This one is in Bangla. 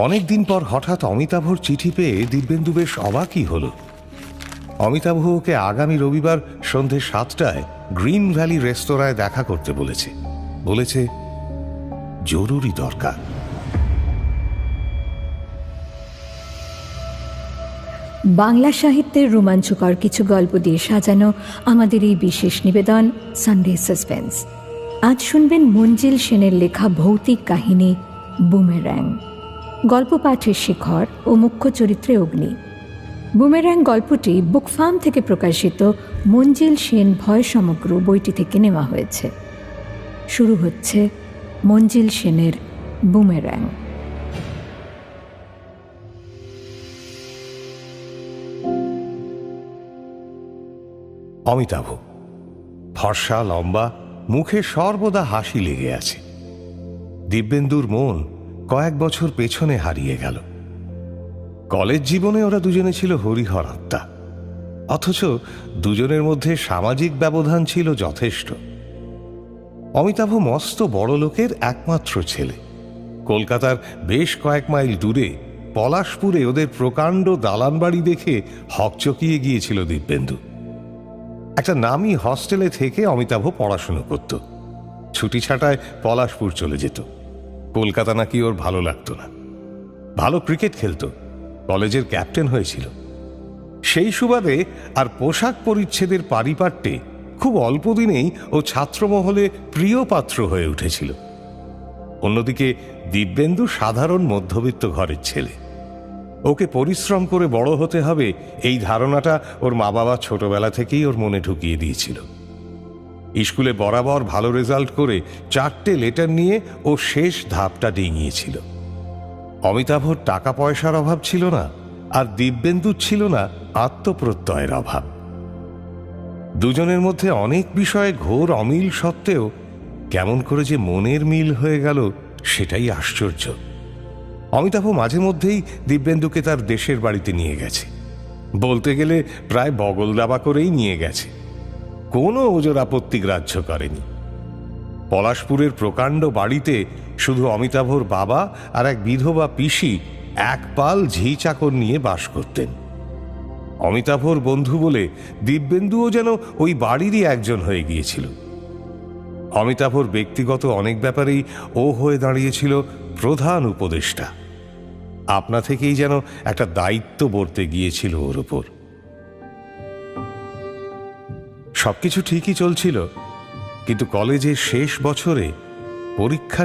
অনেকদিন পর হঠাৎ অমিতাভর চিঠি পেয়ে দিব্যেন্দু বেশ অবাকই হল। অমিতাভ ওকে আগামী রবিবার সন্ধে 7টায় গ্রিন ভ্যালি রেস্তোরাঁয় দেখা করতে বলেছে জরুরি দরকার। বাংলা সাহিত্যের রোমাঞ্চকর কিছু গল্প দিয়ে সাজানো আমাদের এই বিশেষ নিবেদন সানডে সাসপেন্স। আজ শুনবেন মঞ্জিল সেনের লেখা ভৌতিক কাহিনী বুমেরাং। গল্প পাঠে শেখর ও মুখ্য চরিত্রে অগ্নি। বুমেরাং গল্পটি বুকফার্ম থেকে প্রকাশিত মঞ্জিল সেন ভয় সমগ্র বইটি থেকে নেওয়া হয়েছে। শুরু হচ্ছে মঞ্জিল সেনের বুমেরাং। অমিতাভ ফর্সা, লম্বা, মুখে সর্বদা হাসি লেগে আছে। দিব্যেন্দুর মন কয়েক বছর পেছনে হারিয়ে গেল। কলেজ জীবনে ওরা দুজনে ছিল হরিহর আত্মা, অথচ দুজনের মধ্যে সামাজিক ব্যবধান ছিল যথেষ্ট। অমিতাভ মস্ত বড় লোকের একমাত্র ছেলে। কলকাতার বেশ কয়েক মাইল দূরে পলাশপুরে ওদের প্রকাণ্ড দালান বাড়ি দেখে হকচকিয়ে গিয়েছিল দিব্যেন্দু। একটা নামী হস্টেলে থেকে অমিতাভ পড়াশুনো করত। ছুটি ছাটায় পলাশপুর চলে যেত। কলকাতা নাকি ওর ভালো লাগতো না। ভালো ক্রিকেট খেলত, কলেজের ক্যাপ্টেন হয়েছিল। সেই সুবাদে আর পোশাক পরিচ্ছেদের পারিপাট্যে খুব অল্প দিনেই ও ছাত্রমহলে প্রিয় পাত্র হয়ে উঠেছিল। অন্যদিকে দিব্যেন্দু সাধারণ মধ্যবিত্ত ঘরের ছেলে। ওকে পরিশ্রম করে বড় হতে হবে এই ধারণাটা ওর মা বাবা ছোটবেলা থেকেই ওর মনে ঢুকিয়ে দিয়েছিল। স্কুলে বরাবর ভালো রেজাল্ট করে 4টে লেটার নিয়ে ও শেষ ধাপটা ডিঙিয়েছিল। অমিতাভর টাকা পয়সার অভাব ছিল না, আর দিব্যেন্দুর ছিল না আত্মপ্রত্যয়ের অভাব। দুজনের মধ্যে অনেক বিষয়ে ঘোর অমিল সত্ত্বেও কেমন করে যে মনের মিল হয়ে গেল সেটাই আশ্চর্য। অমিতাভ মাঝে মধ্যেই দিব্যেন্দুকে তার দেশের বাড়িতে নিয়ে গেছে। বলতে গেলে প্রায় বগল দাবা করেই নিয়ে গেছে। কোনো ওজোর আপত্তি গ্রাহ্য করেনি। পলাশপুরের প্রকাণ্ড বাড়িতে শুধু অমিতাভর বাবা আর এক বিধবা পিসি এক পাল ঝি চাকর নিয়ে বাস করতেন। অমিতাভর বন্ধু বলে দিব্যেন্দুও যেন ওই বাড়িরই একজন হয়ে গিয়েছিল। অমিতাভর ব্যক্তিগত অনেক ব্যাপারেই ও হয়ে দাঁড়িয়েছিল প্রধান উপদেষ্টা। আপনা থেকেই যেন একটা দায়িত্ব বর্তে গিয়েছিল ওর ওপর। সবকিছু ঠিকই চলছিল, কিন্তু কলেজের শেষ বছরে পরীক্ষা